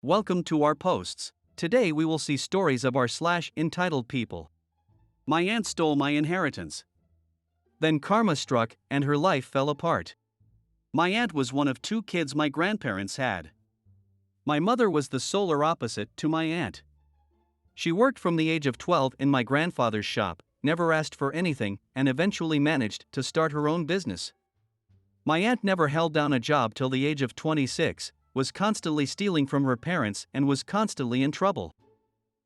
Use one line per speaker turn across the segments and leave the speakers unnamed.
Welcome to our posts. Today we will see stories of our entitled people. My aunt stole my inheritance. Then karma struck and her life fell apart. My aunt was one of two kids my grandparents had. My mother was the solar opposite to my aunt. She worked from the age of 12 in my grandfather's shop, never asked for anything, and eventually managed to start her own business. My aunt never held down a job till the age of 26, was constantly stealing from her parents, and was constantly in trouble.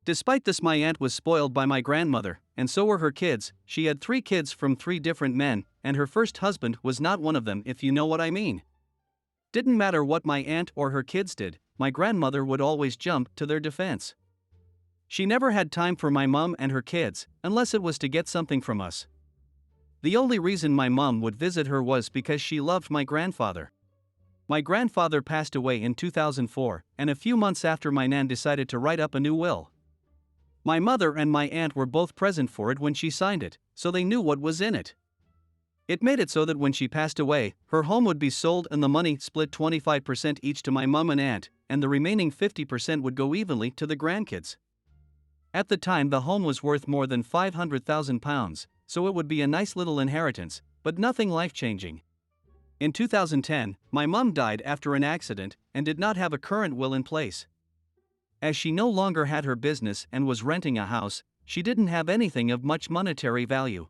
Despite this, my aunt was spoiled by my grandmother, and so were her kids. She had 3 kids from 3 different men, and her first husband was not one of them, if you know what I mean. Didn't matter what my aunt or her kids did, my grandmother would always jump to their defense. She never had time for my mom and her kids, unless it was to get something from us. The only reason my mom would visit her was because she loved my grandfather. My grandfather passed away in 2004, and a few months after, my nan decided to write up a new will. My mother and my aunt were both present for it when she signed it, so they knew what was in it. It made it so that when she passed away, her home would be sold and the money split 25% each to my mom and aunt, and the remaining 50% would go evenly to the grandkids. At the time, the home was worth more than £500,000, so it would be a nice little inheritance, but nothing life-changing. In 2010, my mom died after an accident and did not have a current will in place. As she no longer had her business and was renting a house, she didn't have anything of much monetary value.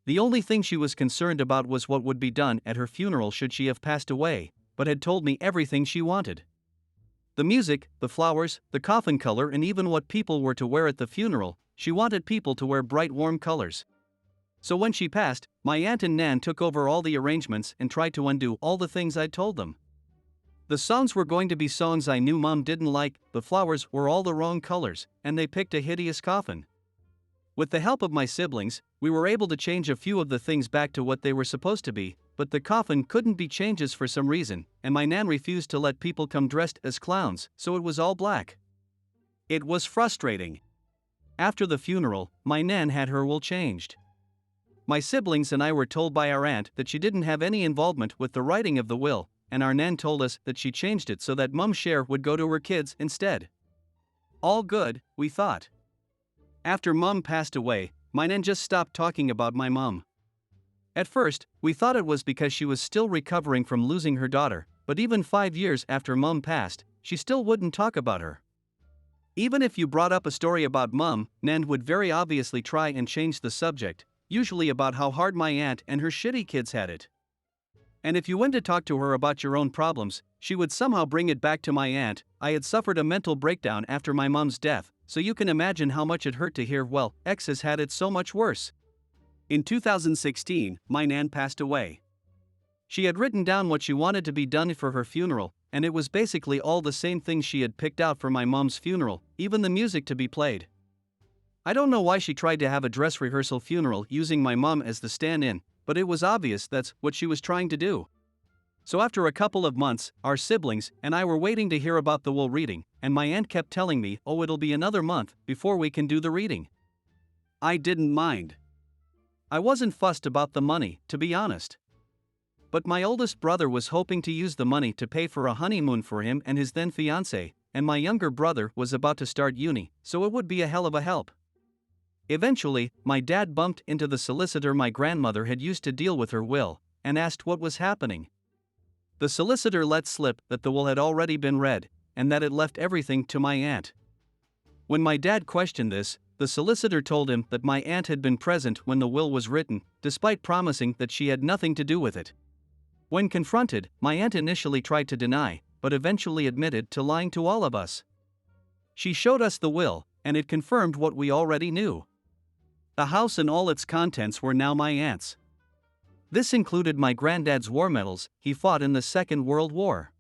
The only thing she was concerned about was what would be done at her funeral should she have passed away, but had told me everything she wanted. The music, the flowers, the coffin color, and even what people were to wear at the funeral. She wanted people to wear bright, warm colors. So when she passed, my aunt and nan took over all the arrangements and tried to undo all the things I'd told them. The songs were going to be songs I knew mom didn't like, the flowers were all the wrong colors, and they picked a hideous coffin. With the help of my siblings, we were able to change a few of the things back to what they were supposed to be, but the coffin couldn't be changed for some reason, and my nan refused to let people come dressed as clowns, so it was all black. It was frustrating. After the funeral, my nan had her will changed. My siblings and I were told by our aunt that she didn't have any involvement with the writing of the will, and our nan told us that she changed it so that mom's share would go to her kids instead. All good, we thought. After mom passed away, my nan just stopped talking about my mom. At first, we thought it was because she was still recovering from losing her daughter, but even 5 years after mom passed, she still wouldn't talk about her. Even if you brought up a story about mom, nan would very obviously try and change the subject, usually about how hard my aunt and her shitty kids had it. And if you went to talk to her about your own problems, she would somehow bring it back to my aunt. I had suffered a mental breakdown after my mom's death, so you can imagine how much it hurt to hear, well, X has had it so much worse. In 2016, my nan passed away. She had written down what she wanted to be done for her funeral, and it was basically all the same things she had picked out for my mom's funeral, even the music to be played. I don't know why she tried to have a dress rehearsal funeral using my mom as the stand-in, but it was obvious that's what she was trying to do. So after a couple of months, our siblings and I were waiting to hear about the will reading, and my aunt kept telling me, oh, it'll be another month before we can do the reading. I didn't mind. I wasn't fussed about the money, to be honest. But my oldest brother was hoping to use the money to pay for a honeymoon for him and his then fiancée, and my younger brother was about to start uni, so it would be a hell of a help. Eventually, my dad bumped into the solicitor my grandmother had used to deal with her will, and asked what was happening. The solicitor let slip that the will had already been read, and that it left everything to my aunt. When my dad questioned this, the solicitor told him that my aunt had been present when the will was written, despite promising that she had nothing to do with it. When confronted, my aunt initially tried to deny, but eventually admitted to lying to all of us. She showed us the will, and it confirmed what we already knew. The house and all its contents were now my aunt's. This included my granddad's war medals he fought in the Second World War.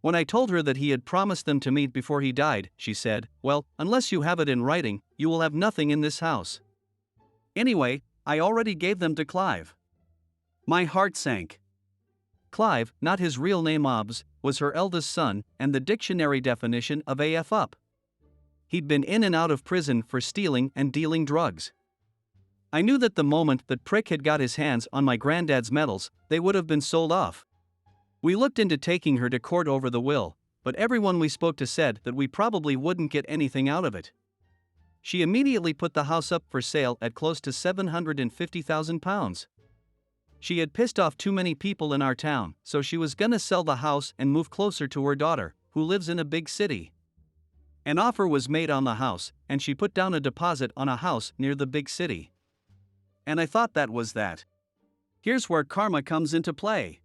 When I told her that he had promised them to me before he died, she said, well, unless you have it in writing, you will have nothing in this house. Anyway, I already gave them to Clive. My heart sank. Clive, not his real name Obbs, was her eldest son, and the dictionary definition of AF up. He'd been in and out of prison for stealing and dealing drugs. I knew that the moment that prick had got his hands on my granddad's medals, they would have been sold off. We looked into taking her to court over the will, but everyone we spoke to said that we probably wouldn't get anything out of it. She immediately put the house up for sale at close to £750,000. She had pissed off too many people in our town, so she was gonna sell the house and move closer to her daughter, who lives in a big city. An offer was made on the house, and she put down a deposit on a house near the big city. And I thought that was that. Here's where karma comes into play.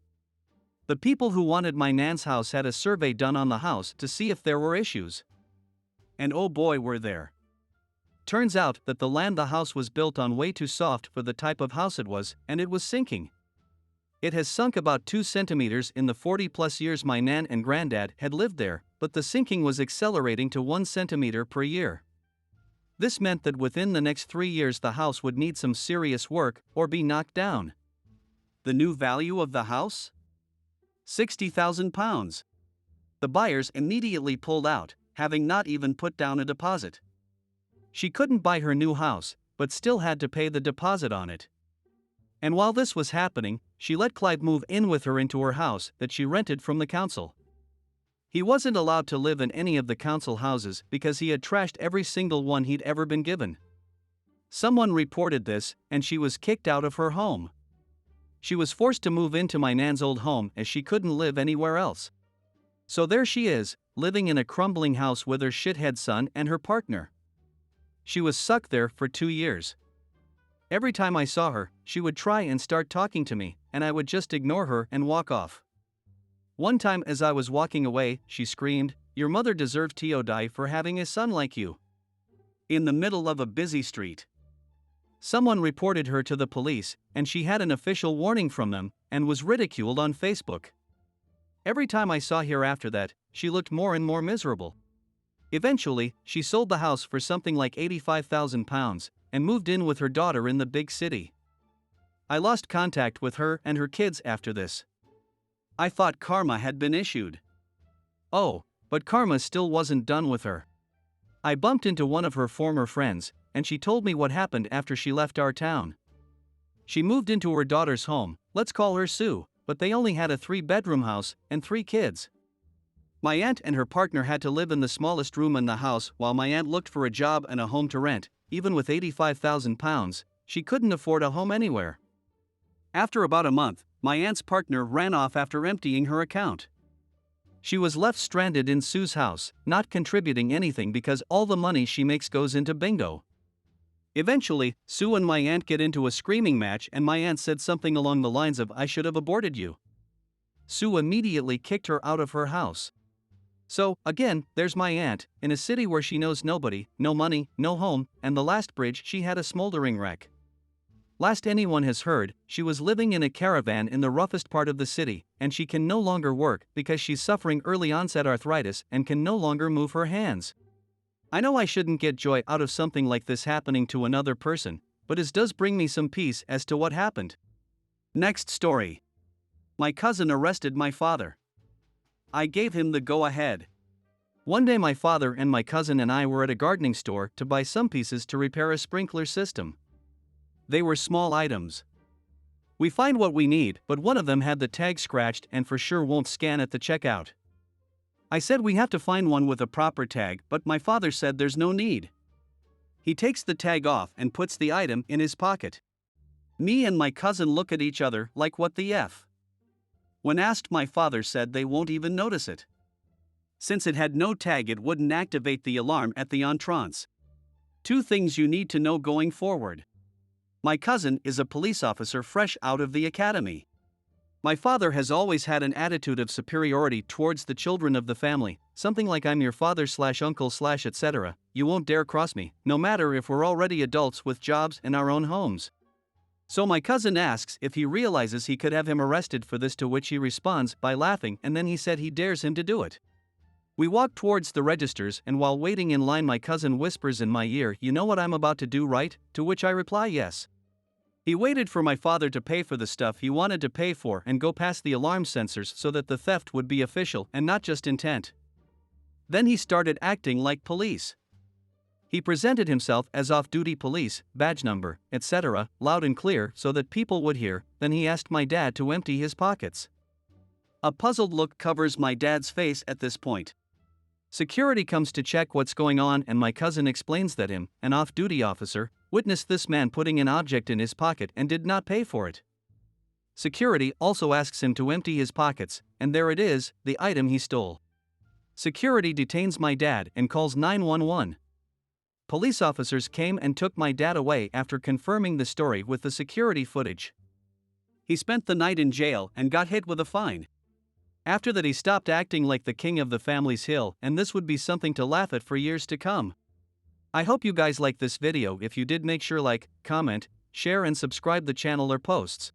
The people who wanted my nan's house had a survey done on the house to see if there were issues. And oh boy, were there. Turns out that the land the house was built on way too soft for the type of house it was, and it was sinking. It has sunk about 2 centimeters in the 40-plus years my nan and granddad had lived there, but the sinking was accelerating to 1 centimeter per year. This meant that within the next 3 years the house would need some serious work or be knocked down. The new value of the house? £60,000. The buyers immediately pulled out, having not even put down a deposit. She couldn't buy her new house, but still had to pay the deposit on it. And while this was happening, she let Clive move in with her into her house that she rented from the council. He wasn't allowed to live in any of the council houses because he had trashed every single one he'd ever been given. Someone reported this, and she was kicked out of her home. She was forced to move into my nan's old home as she couldn't live anywhere else. So there she is, living in a crumbling house with her shithead son and her partner. She was stuck there for 2 years. Every time I saw her, she would try and start talking to me, and I would just ignore her and walk off. One time as I was walking away, she screamed, "Your mother deserved to die for having a son like you." In the middle of a busy street. Someone reported her to the police, and she had an official warning from them, and was ridiculed on Facebook. Every time I saw her after that, she looked more and more miserable. Eventually, she sold the house for something like £85,000, and moved in with her daughter in the big city. I lost contact with her and her kids after this. I thought karma had been issued. Oh, but karma still wasn't done with her. I bumped into one of her former friends, and she told me what happened after she left our town. She moved into her daughter's home, let's call her Sue, but they only had a 3-bedroom house and 3 kids. My aunt and her partner had to live in the smallest room in the house while my aunt looked for a job and a home to rent. Even with £85,000, she couldn't afford a home anywhere. After about a month, my aunt's partner ran off after emptying her account. She was left stranded in Sue's house, not contributing anything because all the money she makes goes into bingo. Eventually, Sue and my aunt get into a screaming match, and my aunt said something along the lines of, "I should have aborted you." Sue immediately kicked her out of her house. So, again, there's my aunt, in a city where she knows nobody, no money, no home, and the last bridge she had a smoldering wreck. Last anyone has heard, she was living in a caravan in the roughest part of the city, and she can no longer work because she's suffering early onset arthritis and can no longer move her hands. I know I shouldn't get joy out of something like this happening to another person, but it does bring me some peace as to what happened. Next story. My cousin arrested my father. I gave him the go-ahead. One day my father and my cousin and I were at a gardening store to buy some pieces to repair a sprinkler system. They were small items. We find what we need, but one of them had the tag scratched and for sure won't scan at the checkout. I said we have to find one with a proper tag, but my father said there's no need. He takes the tag off and puts the item in his pocket. Me and my cousin look at each other like, what the F? When asked, my father said they won't even notice it. Since it had no tag, it wouldn't activate the alarm at the entrance. 2 things you need to know going forward. My cousin is a police officer fresh out of the academy. My father has always had an attitude of superiority towards the children of the family, something like, "I'm your father/uncle/ etc. You won't dare cross me, no matter if we're already adults with jobs and our own homes." So my cousin asks if he realizes he could have him arrested for this, to which he responds by laughing, and then he said he dares him to do it. We walk towards the registers, and while waiting in line my cousin whispers in my ear, "You know what I'm about to do, right?" To which I reply yes. He waited for my father to pay for the stuff he wanted to pay for and go past the alarm sensors so that the theft would be official and not just intent. Then he started acting like police. He presented himself as off-duty police, badge number, etc., loud and clear so that people would hear. Then he asked my dad to empty his pockets. A puzzled look covers my dad's face at this point. Security comes to check what's going on, and my cousin explains that him, an off-duty officer, witnessed this man putting an object in his pocket and did not pay for it. Security also asks him to empty his pockets, and there it is, the item he stole. Security detains my dad and calls 911. Police officers came and took my dad away after confirming the story with the security footage. He spent the night in jail and got hit with a fine. After that, he stopped acting like the king of the family's hill, and this would be something to laugh at for years to come. I hope you guys liked this video. If you did, make sure like, comment, share and subscribe the channel or posts.